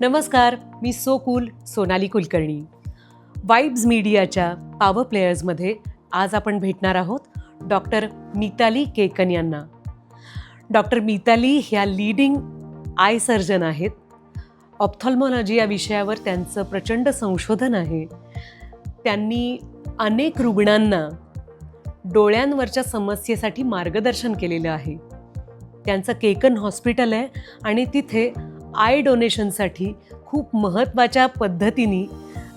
नमस्कार, मी so cool Sonali Kulkarni. Vibes मीडियाच्या पॉवर प्लेयर्समध्ये आज आपण भेटणार आहोत डॉक्टर मिताली केकन यांना. डॉक्टर मिताली ह्या लीडिंग आय सर्जन आहेत. ऑप्थॉल्मॉलॉजी या विषयावर त्यांचं प्रचंड संशोधन आहे. त्यांनी अनेक रुग्णांना डोळ्यांवरच्या समस्येसाठी मार्गदर्शन केलेलं आहे. त्यांचं केकन हॉस्पिटल आहे आणि तिथे आय डोनेशनसाठी खूप महत्त्वाच्या पद्धतीने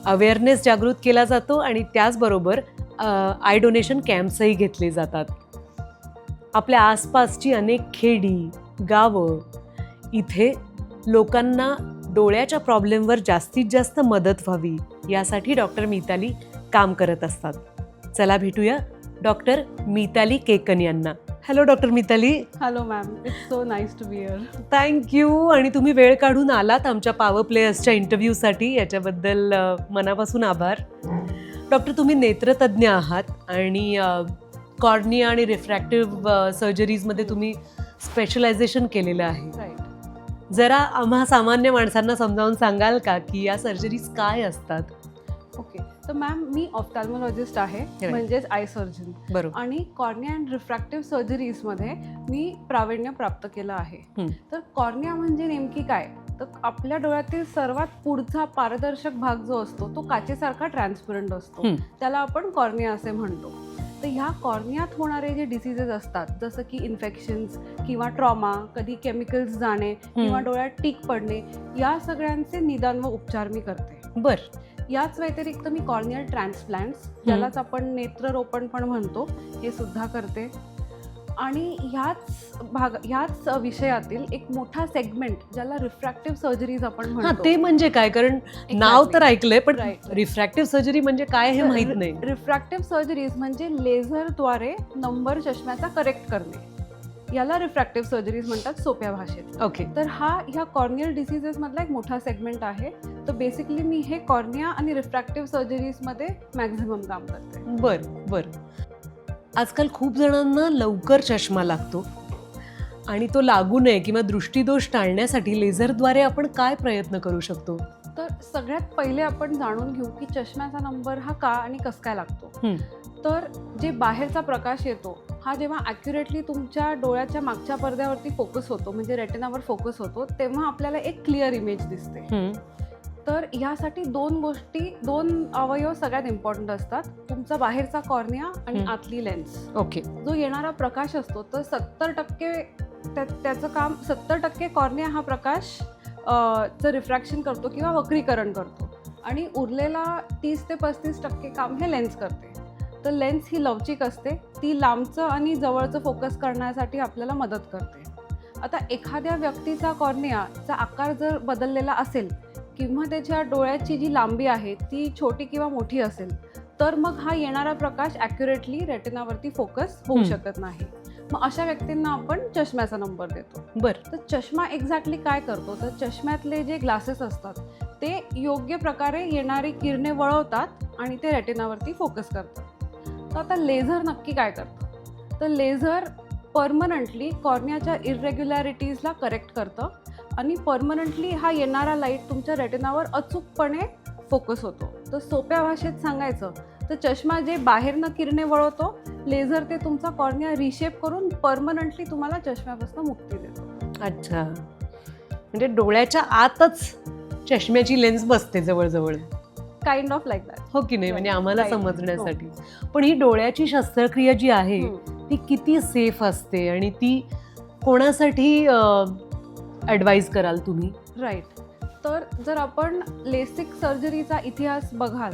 अवेअरनेस जागृत केला जातो आणि त्याचबरोबर आय डोनेशन कॅम्प्सही घेतले जातात. आपल्या आसपासची अनेक खेडी गावं इथे लोकांना डोळ्याच्या प्रॉब्लेमवर जास्तीत जास्त मदत व्हावी यासाठी डॉक्टर मिताली काम करत असतात. चला भेटूया डॉक्टर मिताली केकन यांना. Hello doctor Mitali. Hello ma'am, it's so nice to be here. Thank you. आणि तुम्ही वेळ काढून आलात आमच्या पॉवर प्लेयर्सच्या इंटरव्ह्यूसाठी, याच्याबद्दल मनापासून आभार. डॉक्टर, तुम्ही नेत्रतज्ञ आहात आणि कॉर्निया आणि रिफ्रॅक्टिव्ह सर्जरीजमध्ये तुम्ही स्पेशलायझेशन केलेलं आहे. राईट. जरा आम्हा सामान्य माणसांना समजावून सांगाल का की या सर्जरीज काय असतात? ओके, तर मॅम मी ऑफ्थॅल्मॉलॉजिस्ट आहे, म्हणजेच आय सर्जन. बरोबर. आणि कॉर्निया अँड रिफ्रॅक्टिव्ह सर्जरीजमध्ये मी प्रावीण्य प्राप्त केलं आहे. तर कॉर्निया म्हणजे नेमकी काय, तर आपल्या डोळ्यातील सर्वात पुढचा पारदर्शक भाग जो असतो तो काचेसारखा ट्रान्सपरंट असतो, त्याला आपण कॉर्निया असे म्हणतो. तर ह्या कॉर्नियात होणारे जे डिसीजेस असतात, जसं की इन्फेक्शन्स किंवा ट्रॉमा, कधी केमिकल्स जाणे किंवा डोळ्यात टीक पडणे, या सगळ्यांचे निदान व उपचार मी करते. बरं. याच व्यतिरिक्त मी कॉर्नियल ट्रान्सप्लांट्स, ज्यालाच आपण नेत्ररोपण पण म्हणतो, हे सुद्धा करते. आणि ह्याच विषयातील एक मोठा सेगमेंट ज्याला रिफ्रॅक्टिव्ह सर्जरीज आपण म्हणतो. ते म्हणजे काय? कारण नाव तर ऐकलंय, पण रिफ्रॅक्टिव्ह सर्जरी म्हणजे काय हे माहित नाही. रिफ्रॅक्टिव्ह सर्जरीज म्हणजे लेझरद्वारे नंबर चष्म्याचा करेक्ट करणे, याला रिफ्रॅक्टिव्ह सर्जरीज म्हणतात सोप्या भाषेत. ओके. तर ह्या कॉर्नियल डिसीजेस मधला एक मोठा सेगमेंट आहे. तर बेसिकली मी हे कॉर्निया आणि रिफ्रॅक्टिव्ह सर्जरीज मध्ये मॅक्झिमम काम करते. बरं. आजकाल खूप जणांना लवकर चष्मा लागतो आणि तो लागू नये किंवा दृष्टीदोष टाळण्यासाठी लेझरद्वारे आपण काय प्रयत्न करू शकतो? तर सगळ्यात पहिले आपण जाणून घेऊ की चष्म्याचा नंबर हा का आणि कस काय लागतो. तर जे बाहेरचा प्रकाश येतो हा जेव्हा ॲक्युरेटली तुमच्या डोळ्याच्या मागच्या पडद्यावरती फोकस होतो, म्हणजे रेटिनावर फोकस होतो, तेव्हा आपल्याला एक क्लिअर इमेज दिसते. तर ह्यासाठी दोन अवयव सगळ्यात इम्पॉर्टंट असतात, तुमचा बाहेरचा कॉर्निया आणि आतली लेन्स. ओके. जो येणारा प्रकाश असतो तर 70% त्याचं काम, 70% कॉर्निया हा प्रकाश चं रिफ्रॅक्शन करतो किंवा वक्रीकरण करतो आणि उरलेला 30 ते 35% काम हे लेन्स करते. तर लेन्स ही लवचिक असते, ती लांबचं आणि जवळचं फोकस करण्यासाठी आपल्याला मदत करते. आता एखाद्या व्यक्तीचा कॉर्नियाचा आकार जर बदललेला असेल किंवा त्याच्या डोळ्याची जी लांबी आहे ती छोटी किंवा मोठी असेल, तर मग हा येणारा प्रकाश ॲक्युरेटली रेटिनावरती फोकस होऊ शकत नाही. मग अशा व्यक्तींना आपण चष्म्याचा नंबर देतो. बरं. तर चष्मा एक्झॅक्टली काय करतो, तर चष्म्यातले जे ग्लासेस असतात ते योग्य प्रकारे येणारी किरणे वळवतात आणि ते रेटिनावरती फोकस करतात. तर आता लेझर नक्की काय करतं, तर लेझर परमनंटली कॉर्नियाच्या इरेग्युलॅरिटीजला करेक्ट करतं आणि परमनंटली हा येणारा लाईट तुमच्या रेटिनावर अचूकपणे फोकस होतो. तर सोप्या भाषेत सांगायचं तर चष्मा जे बाहेरनं किरणे वळवतो, लेझर ते तुमचा कॉर्निया रिशेप करून परमनंटली तुम्हाला चष्म्यापासून मुक्ती देतो. अच्छा, म्हणजे डोळ्याच्या आतच चष्म्याची लेन्स बसते जवळजवळ. Kind of like that. हो की नाही? म्हणजे आम्हाला समजण्यासाठी. पण ही डोळ्याची शस्त्रक्रिया जी आहे ती किती सेफ असते आणि ती कोणासाठी ॲडवाईज कराल तुम्ही? राईट. तर जर आपण लेसिक सर्जरीचा इतिहास बघाल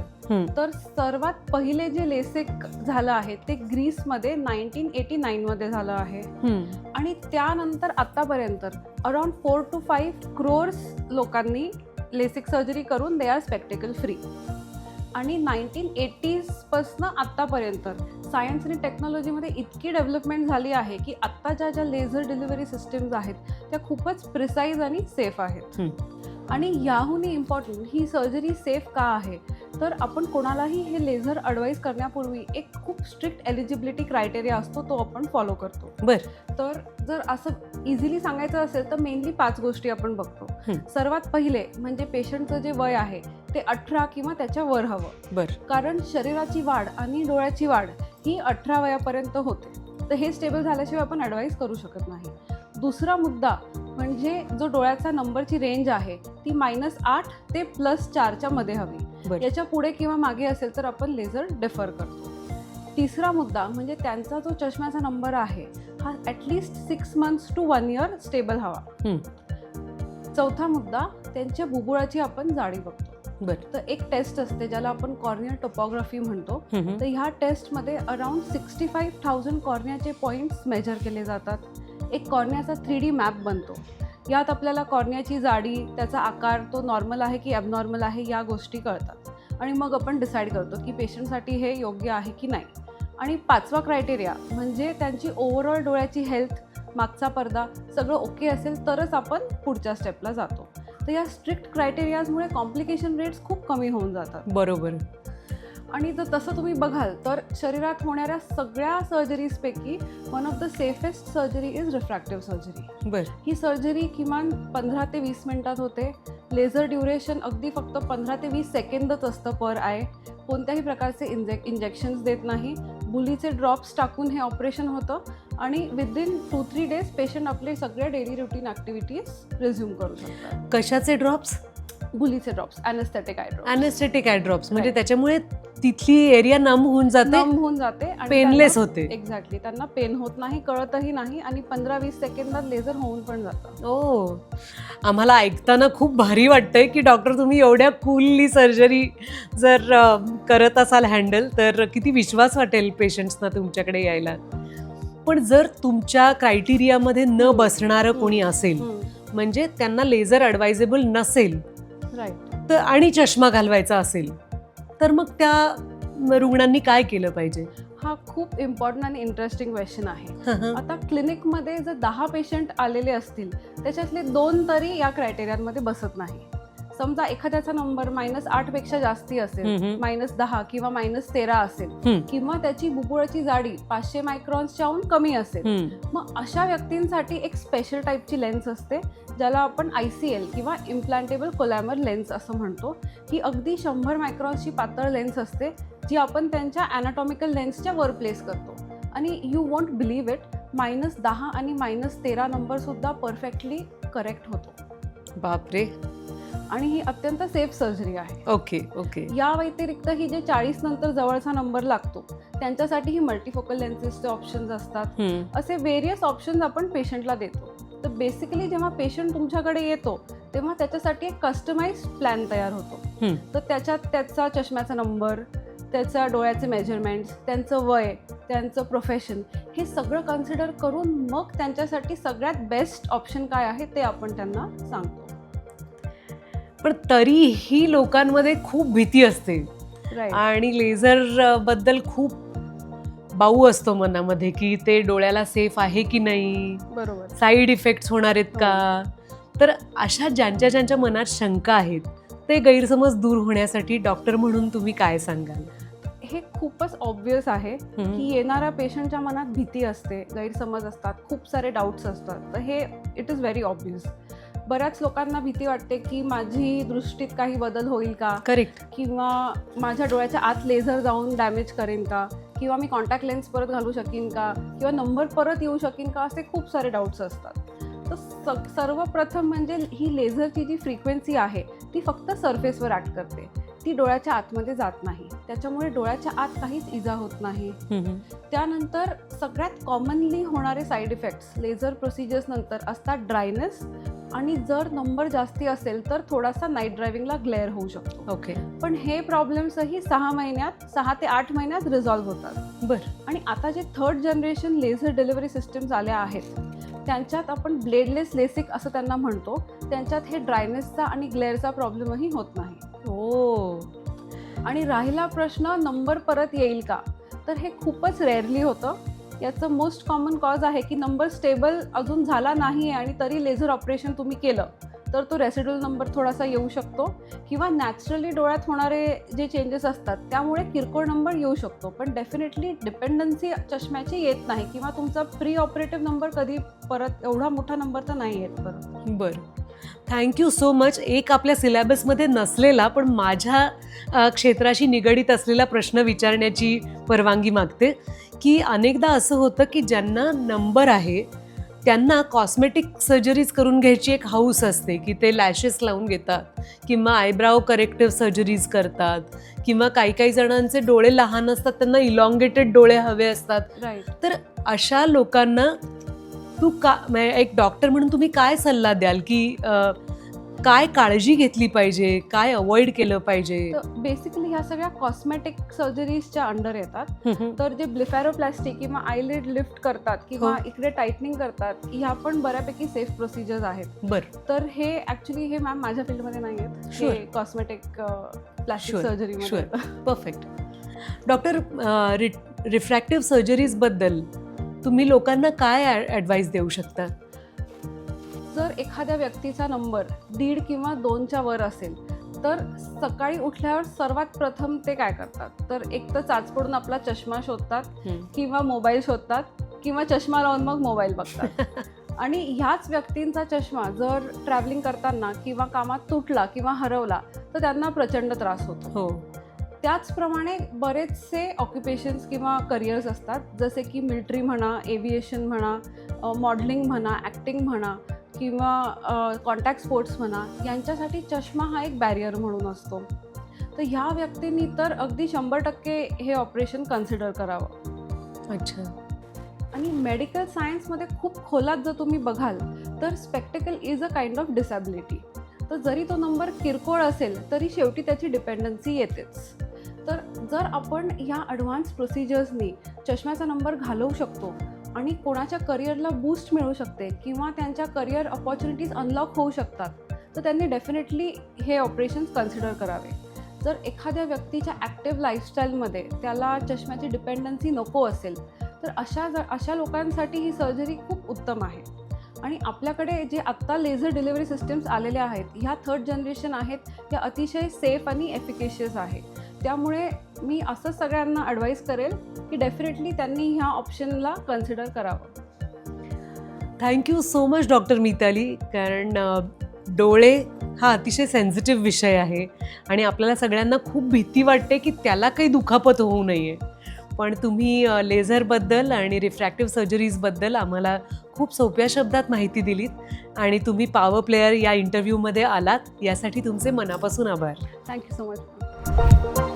तर सर्वात पहिले जे लेसिक झालं आहे ते ग्रीसमध्ये 1989 मध्ये झालं आहे. आणि त्यानंतर आतापर्यंत अराउंड 4 to 5 crores लोकांनी लेसिक सर्जरी करून दे आर स्पेक्टेकल फ्री. आणि 1980s पासून आत्तापर्यंत सायन्स आणि टेक्नॉलॉजीमध्ये इतकी डेव्हलपमेंट झाली आहे की आत्ताच्या ज्या लेझर डिलिव्हरी सिस्टम्स आहेत त्या खूपच प्रिसाईज आणि सेफ आहेत. आणि याहूनही इम्पॉर्टंट, ही सर्जरी सेफ का आहे, तर आपण कोणालाही हे लेझर ॲडवाईस करण्यापूर्वी एक खूप स्ट्रिक्ट एलिजिबिलिटी क्रायटेरिया असतो, तो आपण फॉलो करतो. बरं. तर जर असं इझिली सांगायचं असेल तर मेनली 5 गोष्टी आपण बघतो. सर्वात पहिले म्हणजे पेशंटचं जे वय आहे ते 18 किंवा त्याच्या वर हवं. बरं. कारण शरीराची वाढ आणि डोळ्याची वाढ ही 18 वयापर्यंत होते, तर हे स्टेबल झाल्याशिवाय आपण ॲडवाईस करू शकत नाही. दुसरा मुद्दा म्हणजे जो डोळ्याचा नंबरची रेंज आहे ती -8 ते +4च्या मध्ये हवी. बरं. याच्या पुढे किंवा मागे असेल तर आपण लेझर डेफर करतो. तिसरा मुद्दा म्हणजे त्यांचा जो चष्म्याचा नंबर आहे हा at least 6 months to 1 year stable हवा. चौथा मुद्दा त्यांच्या बुबुळाची आपण जाडी बघतो. बरं. तर एक टेस्ट असते ज्याला आपण कॉर्नियल टोपोग्राफी म्हणतो. तर ह्या टेस्टमध्ये अराउंड 65,000 कॉर्नियाचे पॉईंट्स मेजर केले जातात. एक कॉर्नियाचा 3D मॅप बनतो. यात आपल्याला कॉर्नियाची जाडी, त्याचा आकार, तो नॉर्मल आहे की ॲबनॉर्मल आहे या गोष्टी कळतात आणि मग आपण डिसाईड करतो की पेशंटसाठी हे योग्य आहे की नाही. आणि 5वा क्रायटेरिया म्हणजे त्यांची ओव्हरऑल डोळ्याची हेल्थ, मागचा पडदा सगळं ओके असेल तरच आपण पुढच्या स्टेपला जातो. तर या स्ट्रिक्ट क्रायटेरियाजमुळे कॉम्प्लिकेशन रेट्स खूप कमी होऊन जातात. बरोबर. आणि जर तसं तुम्ही बघाल तर शरीरात होणाऱ्या सगळ्या सर्जरीजपैकी one of the safest surgery is refractive surgery. बरं. ही सर्जरी किमान 15 ते 20 मिनिटात होते. लेझर ड्युरेशन अगदी फक्त 15 ते 20 सेकंदच असतं पर आय. कोणत्याही प्रकारचे इंजेक्शन्स देत नाही. बुलीचे ड्रॉप्स टाकून हे ऑपरेशन होतं आणि विदिन 2-3 days पेशंट आपले सगळे डेली रुटीन ॲक्टिव्हिटीज रिझ्यूम करू शकतात. कशाचे ड्रॉप्स? बुलीचे drops, anaesthetic eye drops. Anaesthetic eye drops म्हणजे त्याच्यामुळे तिथली एरिया नम होऊन जाते आणि पेनलेस होते. एक्झॅक्टली, त्यांना पेन होत नाही, कळतही नाही आणि 15-20 सेकंदात लेझर होऊन पण जातं. ओ, आम्हाला ऐकताना खूप भारी वाटतंय की डॉक्टर तुम्ही एवढ्या कूलली सर्जरी जर करत असाल हँडल, तर किती विश्वास वाटेल पेशंट्सना तुमच्याकडे यायला. पण जर तुमच्या क्रायटेरियामध्ये न बसणारं कोणी असेल, म्हणजे त्यांना लेझर ॲडवायझेबल नसेल, राईट, तर आणि चष्मा घालवायचा असेल, तर मग त्या रुग्णांनी काय केलं पाहिजे? हा खूप इम्पॉर्टंट आणि इंटरेस्टिंग क्वेश्चन आहे. आता क्लिनिकमध्ये जर 10 पेशंट आलेले असतील त्याच्यातले 2 तरी या क्रायटेरियांमध्ये बसत नाही. समजा एखाद्याचा नंबर -8 पेक्षा जास्ती असेल, -10 किंवा -13 असेल, किंवा त्याची बुबुळाची जाडी 500 मायक्रॉन्सच्याहून कमी असेल, मग अशा व्यक्तींसाठी एक स्पेशल टाईपची लेन्स असते ज्याला आपण ICL किंवा इम्प्लांटेबल कोलॅमर लेन्स असं म्हणतो. ही अगदी 100 मायक्रॉन्सची पातळ लेन्स असते जी आपण त्यांच्या ॲनाटॉमिकल लेन्सच्या वर प्लेस करतो. आणि यू वॉन्ट बिलीव्ह इट, -10 आणि -13 नंबरसुद्धा परफेक्टली करेक्ट होतो. बापरे. आणि ही अत्यंत सेफ सर्जरी आहे. Okay okay. या व्यतिरिक्त ही जे 40 नंतर जवळचा नंबर लागतो त्यांच्यासाठी ही मल्टीफोकल लेन्सेसचे ऑप्शन्स असतात. असे व्हेरियस ऑप्शन्स आपण पेशंटला देतो. तर बेसिकली जेव्हा पेशंट तुमच्याकडे येतो तेव्हा त्याच्यासाठी एक कस्टमाइज्ड प्लॅन तयार होतो. तर त्याच्यात त्याचा चष्म्याचा नंबर, त्याच्या डोळ्याचे मेजरमेंट्स, त्यांचं वय, त्यांचं प्रोफेशन हे सगळं कन्सिडर करून मग त्यांच्यासाठी सगळ्यात बेस्ट ऑप्शन काय आहे ते आपण त्यांना सांगतो. पण तरीही लोकांमध्ये खूप भीती असते आणि लेझर बद्दल खूप बाऊ असतो मनामध्ये की ते डोळ्याला सेफ आहे की नाही, बरोबर, साईड इफेक्ट्स होणार आहेत का. तर अशा ज्यांच्या मनात शंका आहेत ते गैरसमज दूर होण्यासाठी डॉक्टर म्हणून तुम्ही काय सांगाल? हे खूपच ऑब्व्हियस आहे की येणाऱ्या पेशंटच्या मनात भीती असते, गैरसमज असतात, खूप सारे डाऊट्स असतात. तर हे इट इज व्हेरी ऑब्व्हियस. बऱ्याच लोकांना भीती वाटते की माझी दृष्टीत काही बदल होईल का, करेक्ट, किंवा माझ्या डोळ्याच्या आत लेझर जाऊन डॅमेज करेन का, किंवा मी कॉन्टॅक्ट लेन्स परत घालू शकीन का, किंवा नंबर परत येऊ शकीन का, असे खूप सारे डाऊट्स असतात. तर सर्वप्रथम म्हणजे ही लेझरची जी फ्रिक्वेन्सी आहे ती फक्त सरफेसवर ॲक्ट करते, ती डोळ्याच्या आतमध्ये जात नाही. त्याच्यामुळे डोळ्याच्या आत काहीच इजा होत नाही. त्यानंतर सगळ्यात कॉमनली होणारे साईड इफेक्ट्स लेझर प्रोसिजर्स नंतर असतात ड्रायनेस, आणि जर नंबर जास्ती असेल तर थोडासा नाईट ड्रायव्हिंगला ग्लेअर होऊ शकतो. ओके. पण हे प्रॉब्लेम्सही 6 ते 8 महिन्यात रिझॉल्व्ह होतात. बरं. आणि आता जे 3rd generation laser delivery systems आल्या आहेत त्यांच्यात आपण ब्लेडलेस लेसिक असं त्यांना म्हणतो. त्यांच्यात हे ड्रायनेसचा आणि ग्लेअरचा प्रॉब्लेमही होत नाही. ओ. आणि राहिला प्रश्न नंबर परत येईल का, तर हे खूपच रेअरली होतं. याचं मोस्ट कॉमन कॉज आहे की नंबर स्टेबल अजून झाला नाही आणि तरी लेझर ऑपरेशन तुम्ही केलं तर तो रेसिड्युअल नंबर थोडासा येऊ शकतो किंवा नॅचरली डोळ्यात होणारे जे चेंजेस असतात त्यामुळे किरकोळ नंबर येऊ शकतो. पण डेफिनेटली डिपेंडन्सी चष्म्याची येत नाही किंवा तुमचा प्री ऑपरेटिव्ह नंबर कधी परत एवढा मोठा नंबर तर नाही येत परत. बरं, थँक्यू सो मच. एक आपल्या सिलेबसमध्ये नसलेला पण माझ्या क्षेत्राशी निगडीत असलेला प्रश्न विचारण्याची परवानगी मागते की अनेकदा असं होतं की ज्यांना नंबर आहे त्यांना कॉस्मेटिक सर्जरीज करून घ्यायची एक हौस असते की ते लॅशेस लावून घेतात किंवा आयब्राव करेक्टिव्ह सर्जरीज करतात किंवा काही काही जणांचे डोळे लहान असतात, त्यांना इलॉंगेटेड डोळे हवे असतात. राईट. तर अशा लोकांना एक डॉक्टर म्हणून तुम्ही काय सल्ला द्याल की काय काळजी घेतली पाहिजे, काय अवॉइड केलं पाहिजे? तर बेसिकली ह्या सगळ्या कॉस्मेटिक सर्जरीजच्या अंडर येतात. तर जे ब्लिफॅरोप्लास्टी किंवा आयलिड लिफ्ट करतात किंवा इकडे टाईटनिंग करतात ह्या पण बऱ्यापैकी सेफ प्रोसिजर्स आहेत. बरं, तर हे ॲक्च्युली हे मॅम माझ्या फील्डमध्ये नाही आहेत. Sure. हे कॉस्मेटिक प्लास्टिक Sure, सर्जरीमध्ये sure. येतं. परफेक्ट. डॉक्टर, रिफ्रॅक्टिव्ह सर्जरीजबद्दल तुम्ही लोकांना काय ॲडवाईस देऊ शकता? जर एखाद्या व्यक्तीचा नंबर 1.5 किंवा 2च्या वर असेल तर सकाळी उठल्यावर सर्वात प्रथम ते काय करतात, तर एक तर चाच पडून आपला चष्मा शोधतात किंवा मोबाईल शोधतात किंवा चष्मा लावून मग मोबाईल बघतात. आणि ह्याच व्यक्तींचा चष्मा जर ट्रॅव्हलिंग करताना किंवा कामात तुटला किंवा हरवला तर त्यांना प्रचंड त्रास होतो. हो. त्याचप्रमाणे बरेचसे ऑक्युपेशन्स किंवा करिअर्स असतात जसे की मिलिटरी म्हणा, एव्हिएशन म्हणा, मॉडेलिंग म्हणा, ॲक्टिंग म्हणा किंवा कॉन्टॅक्ट स्पोर्ट्स म्हणा, यांच्यासाठी चष्मा हा एक बॅरियर म्हणून असतो. तर ह्या व्यक्तींनी तर अगदी 100% हे ऑपरेशन कन्सिडर करावं. अच्छा. आणि मेडिकल सायन्समध्ये खूप खोलात जर तुम्ही बघाल तर spectacled is a kind of disability. तर जरी तो नंबर किरकोळ असेल तरी शेवटी त्याची डिपेंडन्सी येतेच. तर जर आपण ह्या ॲडव्हान्स प्रोसिजर्सनी चष्म्याचा नंबर घालवू शकतो आणि कोणाच्या करिअरला बूस्ट मिळू शकते किंवा त्यांच्या करिअर अपॉर्च्युनिटीज अनलॉक होऊ शकतात तर त्यांनी डेफिनेटली हे ऑपरेशन्स कन्सिडर करावे. जर एखाद्या व्यक्तीच्या ॲक्टिव्ह लाईफस्टाईलमध्ये त्याला चष्म्याची डिपेंडन्सी नको असेल तर अशा लोकांसाठी ही सर्जरी खूप उत्तम आहे. आणि आपल्याकडे जे आत्ता लेझर डिलिव्हरी सिस्टम्स आलेल्या आहेत ह्या 3rd जनरेशन आहेत, ह्या अतिशय सेफ आणि एफिकेशियस आहे. त्यामुळे मी असं सगळ्यांना ॲडवाईस करेल की डेफिनेटली त्यांनी ह्या ऑप्शनला कन्सिडर करावं. Thank you so much doctor Mitali. कारण डोळे हा अतिशय सेन्सिटिव्ह विषय आहे आणि आपल्याला सगळ्यांना खूप भीती वाटते की त्याला काही दुखापत होऊ नये. पण तुम्ही लेझरबद्दल आणि रिफ्रॅक्टिव्ह सर्जरीजबद्दल आम्हाला खूप सोप्या शब्दात माहिती दिलीत आणि तुम्ही पॉवर प्लेयर या इंटरव्ह्यूमध्ये आलात यासाठी तुमचे मनापासून आभार. Thank you so much.